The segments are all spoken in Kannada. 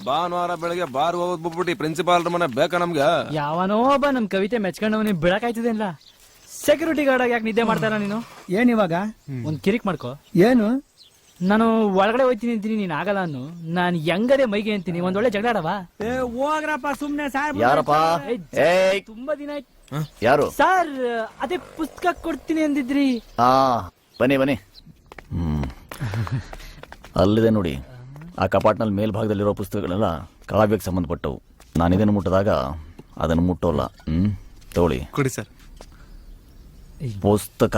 ಭಾನುವಾರ ಬೆಳಗ್ಗೆ ಬಾರ್ ಹೋಗೋದ್ ಬಿಟ್ಬಿಟ್ಟು ಪ್ರಿನ್ಸಿಪಾಲ್ ಮನೆ ಬೇಕಾ ನಮ್ಗೆ? ಯಾವನೋ ಒಬ್ಬ ನಮ್ ಕವಿತೆ ಮೆಚ್ಕೊಂಡವನಿ ಬಿಡಕಾಯ್ತದೆ ಅಲ್ಲ. ಸೆಕ್ಯೂರಿಟಿ ಗಾರ್ಡ್ ಆಗಿ ಯಾಕೆ ನಿದ್ದೆ ಮಾಡ್ತಾರ ನೀನು? ಏನ್ ಇವಾಗ? ಒಂದ್ ಕಿರಿಕ್ ಮಾಡ್ಕೋ. ಏನು? ನಾನು ಒಳಗಡೆ ಹೋಯ್ತೀನಿ ಅಂತೀನಿ, ನೀನ್ ಆಗಲ್ಲ ಅನ್ನು. ನಾನ್ ಹೆಂಗದೆ ಮೈಗೆ ಅಂತೀನಿ. ಒಂದ್ ಒಳ್ಳೆ ಜಗಳ ಆಡವಾ? ಹೋಗ್ರಪ್ಪ ಸುಮ್ನೆ ಸಾರ್. ಯಾರಪ್ಪ? ತುಂಬಾ ದಿನ ಆಯ್ತು. ಯಾರು ಸರ್? ಅದೇ ಪುಸ್ತಕ ಕೊಡ್ತೀನಿ ಅಂದಿದ್ರಿ. ಬನ್ನಿ ಬನ್ನಿ. ಅಲ್ಲಿದೆ ನೋಡಿ, ಆ ಕಪಾಟ್ನಲ್ಲಿ ಮೇಲ್ಭಾಗದಲ್ಲಿರೋ ಪುಸ್ತಕಗಳೆಲ್ಲ ಕಾವ್ಯಕ್ಕೆ ಸಂಬಂಧಪಟ್ಟವು. ನಾನು ಇದನ್ನು ಮುಟ್ಟಿದಾಗ ಅದನ್ನು ಮುಟ್ಟೋಲ್ಲ. ತಗೊಳ್ಳಿ. ಕೊಡಿ ಸರ್. ಪುಸ್ತಕ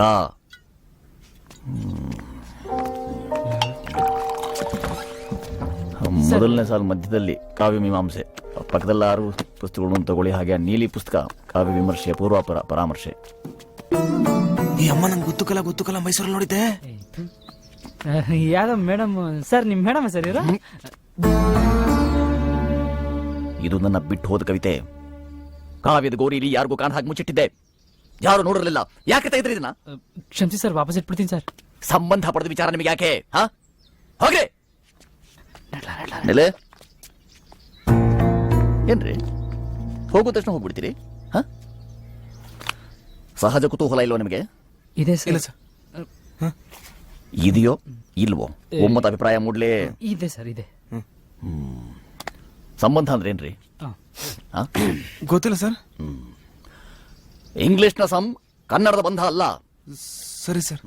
ಮೊದಲನೇ ಸಾಲ ಮಧ್ಯದಲ್ಲಿ ಕಾವ್ಯ ಮೀಮಾಂಸೆ, ಪಕ್ಕದಲ್ಲಿ 6 ಪುಸ್ತಕಗಳನ್ನು ತಗೊಳ್ಳಿ. ಹಾಗೆ ನೀಲಿ ಪುಸ್ತಕ ಕಾವ್ಯ ವಿಮರ್ಶೆ ಪೂರ್ವಾಪರ ಪರಾಮರ್ಶೆ. ಈ ಅಮ್ಮ ನಂಗೆ ಗೊತ್ತುಕಲ್ಲ ಮೈಸೂರಲ್ಲಿ ನೋಡಿದ್ದೆ. ಯಾರ ಮೇಡಮ್ ಸರ್? ನಿಮ್ ಮೇಡಮ್ ಸರ್ ಇರೋ? ಇದು ನನ್ನ ಬಿಟ್ಟು ಹೋದ ಕವಿತೆ. ಕಾವ್ಯದ ಗೋರಿಲಿ ಯಾರಿಗೂ ಕಾಣ ಹಾಕಿ ಮುಚ್ಚಿಟ್ಟಿದ್ದೆ. ಯಾರು ನೋಡಿರಲಿಲ್ಲ. ಯಾಕೆ ತೆಗೆದ್ರಿ ಇದನ್ನ? ಕ್ಷಮಿಸಿ ಸರ್, ವಾಪಸ್ ಇಟ್ಬಿಡ್ತೀನಿ ಸರ್. ಸಂಬಂಧ ಪಡೆದ ವಿಚಾರ ನಿಮಗೆ ಯಾಕೆ? ಹೋಗ್ರಿ. ನೆಲೆ ಏನ್ರಿ ಹೋಗೋ ತಕ್ಷಣ ಹೋಗ್ಬಿಡ್ತೀರಿ? ಸಹಜ ಕುತೂಹಲ ಇಲ್ವೋ ನಿಮಗೆ? ಇದೆ ಸರ್. ಇದೆಯೋ ಇಲ್ವೋ ಒಮ್ಮತ ಅಭಿಪ್ರಾಯ ಮೂಡ್ಲಿ? ಇದೆ ಸರ್, ಇದೆ. ಸಂಬಂಧ ಅಂದ್ರೆ ಏನ್ರಿ? ಗೊತ್ತಿಲ್ಲ ಸರ್. ಇಂಗ್ಲಿಷ್ನ ಕನ್ನಡದ ಬಂಧ ಅಲ್ಲ. ಸರಿ ಸರ್.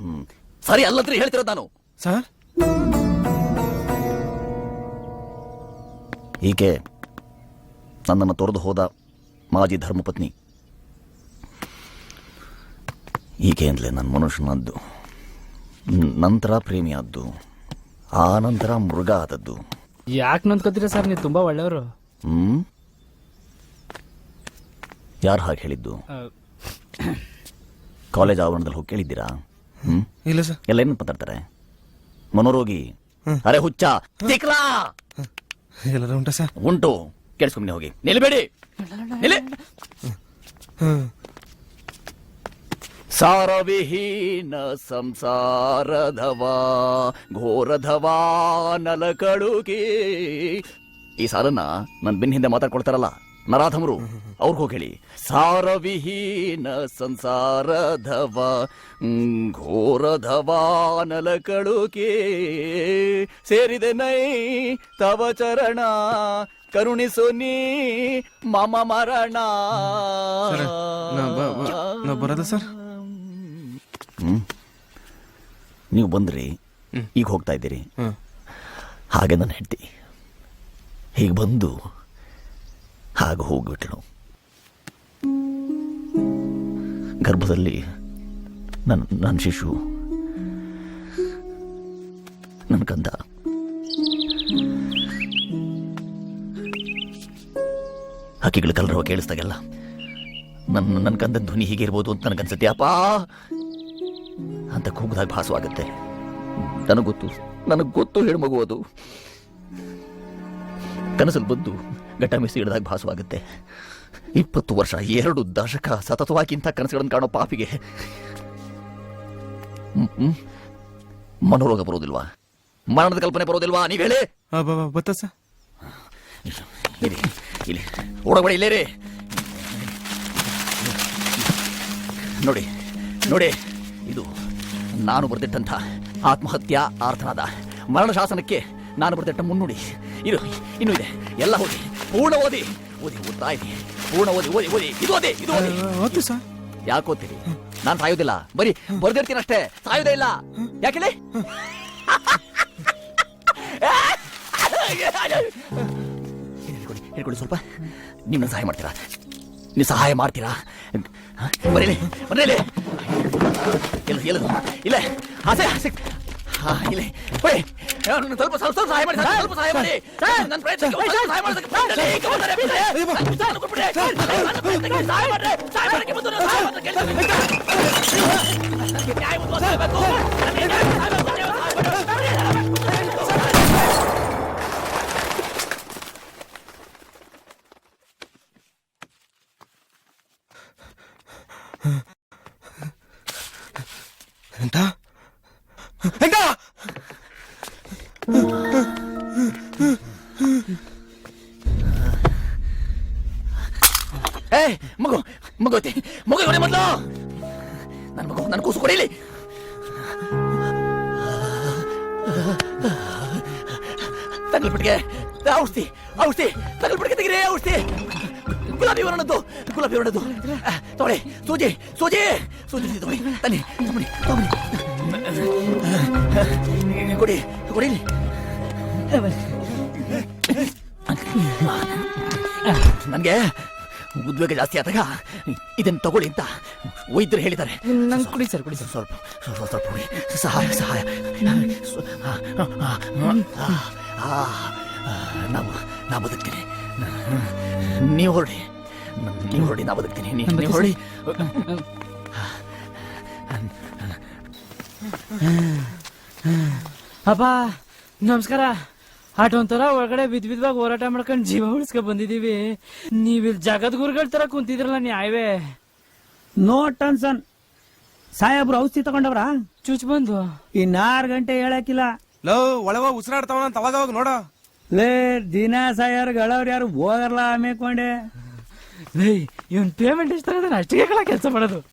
ಸರಿ ಅಲ್ಲಂತ್ರಿ ಹೇಳ್ತಿರೋದು ನಾನು. ಸರ್, ಈಕೆ ನನ್ನನ್ನು ತೊರೆದು ಹೋದ ಮಾಜಿ ಧರ್ಮಪತ್ನಿ. ಈಕೆ ಅಂತಲೇ ನನ್ನ ಮನುಷ್ಯನದ್ದು, ನಂತರ ಪ್ರೇಮಿಯಾದ್ದು, ಆ ನಂತರ ಮೃಗ ಆದದ್ದು. ಯಾಕೆ ನೊಂದ್ಕೋತೀರ ಸರ್? ನೀವು ತುಂಬಾ ಒಳ್ಳೆಯವರು. ಯಾರು ಹಾಗೆ ಹೇಳಿದ್ದು? ಕಾಲೇಜ್ ಆವರಣದಲ್ಲಿ ಹೋಗಿ ಕೇಳಿದ್ದೀರಾ? ಇಲ್ಲ ಸರ್. ಎಲ್ಲ ಏನು ಮಾತಾಡ್ತಾರೆ? ಮನೋರೋಗಿ, ಅರೆ ಹುಚ್ಚ, ತಿಕ್ಲಾ ಎಲ್ಲರೂ ಉಂಟಾ ಸರ್? ಉಂಟು. ಕೇಳಿಸ್ಕೊಂಬನಿ ಹೋಗಿ. ನಿಲ್ಬೇಡಿ. ಸಾರವಿಹೀನ ಸಂಸಾರಧವಾ ಘೋರಧವಾ ನಲಕಡುಗೆ. ಈ ಸಾರನ್ನ ನನ್ನ ಬೆನ್ನ ಹಿಂದೆ ಮಾತಾಡ್ಕೊಳ್ತಾರಲ್ಲ ನರಾಧಮರು, ಅವ್ರಿಗೆ ಹೋಗಿ ಹೇಳಿ. ಸಾರವಿಹೀನ ಸಂಸಾರಧವ ಘೋರಧವಾ ನಲಕಳುಕೆ ಸೇರಿದೆ ನೈ ತವ ಚರಣ ಕರುಣಿಸು ನೀ ಮಮ ಮರಣ. ಬರೋದ ಸರ್? ನೀವು ಬಂದ್ರಿ, ಈಗ ಹೋಗ್ತಾ ಇದ್ದೀರಿ. ಹಾಗೆ ನನ್ನ ಹೆಂಡತಿ ಹೀಗೆ ಬಂದು ಹಾಗೆ ಹೋಗ್ಬಿಟ್ಲು. ಗರ್ಭದಲ್ಲಿ ನನ್ನ ಶಿಶು, ನನ್ನ ಕಂದ. ಹಕ್ಕಿಗಳು ಕಲರವ ಕೇಳಿಸ್ದಾಗೆಲ್ಲ ನನ್ನ ಕಂದನ ಧ್ವನಿ ಹೀಗಿರ್ಬೋದು ಅಂತ ನನಗನ್ಸುತ್ತೆ. ಅಪ್ಪ ಅಂತ ಕೂಗಿದಾಗ ಭಾಸವಾಗುತ್ತೆ. ನನಗೆ ಗೊತ್ತು ಹೆಣ್ಣು ಮಗು ಅದು. ಕನಸಲ್ಲಿ ಬಂದು ಗಟ್ಟ ಮಿಸಿ ಹಿಡಿದಾಗ ಭಾಸವಾಗುತ್ತೆ. 20 ವರ್ಷ 2 ದಶಕ ಸತತವಾಗಿ ಇಂಥ ಕನಸುಗಳನ್ನು ಕಾಣೋ ಪಾಪಿಗೆ ಮನೋರೋಗ ಬರೋದಿಲ್ವಾ? ಮರಣದ ಕಲ್ಪನೆ ಬರೋದಿಲ್ವಾ? ನೀವ್ ಹೇಳಿ. ಬತ್ತ ಸರ್. ಇಲ್ಲಿ ಓಡಬೇಡಿ, ಇಲ್ಲೇ ರೀ. ನೋಡಿ ನೋಡಿ, ಇದು ನಾನು ಬರೆದಿಟ್ಟಂಥ ಆತ್ಮಹತ್ಯಾ ಆರ್ತನಾದ ಮರಣ ಶಾಸನಕ್ಕೆ ನಾನು ಬರೆದಿಟ್ಟ ಮುನ್ನುಡಿ. ಇನ್ನೂ ಇದೆ. ಎಲ್ಲ ಓದಿ, ಪೂರ್ಣ ಓದಿ. ಓದ್ತಾ ಇದ್ದೀನಿ. ಪೂರ್ಣ ಓದಿ ಓದಿ ಓದಿ. ಇದು ಓದಿ, ಇದು ಓದಿ ಸರ್. ಯಾಕೆ ಓದ್ತೀರಿ? ನಾನು ಸಾಯೋದಿಲ್ಲ, ಬರೀ ಬರ್ದಿರ್ತೀನಿ ಅಷ್ಟೇ, ಸಾಯೋದೇ ಇಲ್ಲ. ಯಾಕೆ? ಹೇಳ್ಕೊಡಿ ಸ್ವಲ್ಪ. ನೀವು ಸಹಾಯ ಮಾಡ್ತೀರಾ? ನೀವು ಸಹಾಯ ಮಾಡ್ತೀರಾ? ಬರೀಲಿ ಬರೀಲಿ. ಇಲ್ಲ ಆಸೆ ಆಸೆ ಇಲ್ಲ. ಸ್ವಲ್ಪ ಸಹಾಯ ಮಾಡಿ, ಸ್ವಲ್ಪ ಸಹಾಯ ಮಾಡಿ. ನನ್ನ ಪ್ರಯತ್ನ ಸಹಾಯ ಎಂತ ಎಂತ ಏ ಮಗು ಮಗುತಿ ಮಗು ಇವನೇ ಮೊದಲು ನನ್ನ ಮಗು ನನ್ನ ಕೂಸು ಕೊಡಿಲಿ. ತಗಲ್ಬಿಟ್ಟಿಗೆ ಔಷಧಿ ಔಷಧಿ ತಗಲ್ಬಿಟ್ಟಿಗೆ ತೆಗಿರಿ ಔಷಧಿ. ಗುಲಾಬಿ ವರ್ಣದ್ದು ತಗೊಳ್ಳಿ. ಸೂಜಿ ಸೂಜಿ ಸೂಜಿ ತಗೊಳ್ಳಿ. ತನ್ನಿ ತಗೊಳ್ಳಿ ಕೊಡಿ ಕೊಡಿಲಿ. ನನಗೆ ಉದ್ವೇಗ ಜಾಸ್ತಿ ಆದಾಗ ಇದನ್ನು ತಗೊಳ್ಳಿ ಅಂತ ವೈದ್ಯರು ಹೇಳಿದ್ದಾರೆ. ನಂಗೆ ಕುಡಿ ಸರ್ ಸ್ವಲ್ಪ ಸ್ವಲ್ಪ ಸ್ವಲ್ಪ ಕೊಡಿ. ಸಹಾಯ ನಾ ಬದುಕ್ತೀನಿ. ನೀವು ಹೊರಡಿ ನಾ ಬದುಕ್ತೀನಿ. ನೀವು ಹೊರಡಿ. ಅಪ್ಪ ನಮಸ್ಕಾರ. ಆಟ ಒಂಥರ ಒಳಗಡೆ ಬಿದ್ದಾಗ ಹೋರಾಟ ಮಾಡ್ಕೊಂಡು ಜೀವ ಉಳಿಸ್ಕೊ ಬಂದಿದೀವಿ. ನೀವಿಲ್ ಜಗದ್ಗುರುಗಳ ತರ ಕುಂತಿದ್ರಲ್ಲ ನ್ಯಾಯವೇ. No tension. ಸಾಹೇಬ್ರು ಔಷಧಿ ತಗೊಂಡವ್ರ? ಚುಚ್ ಬಂದು ಇನ್ನ 6 ಗಂಟೆ ಹೇಳಕ್ಕಿಲ್ಲ. ಲೋ ಒಳಗ ಉಸಿರಾಡ್ತಾವ ಅವಾಗ ನೋಡ. ಲೇ ದಿನ ಸಾಯರ್ ಗಳವ್ರು ಯಾರು ಹೋಗಲ್ಲ ಆಮೇಕೊಂಡೆ. ಇವನ್ ಪೇಮೆಂಟ್ ಎಷ್ಟು ಅಷ್ಟಿಗೆ ಕೆಲಸ ಮಾಡೋದು.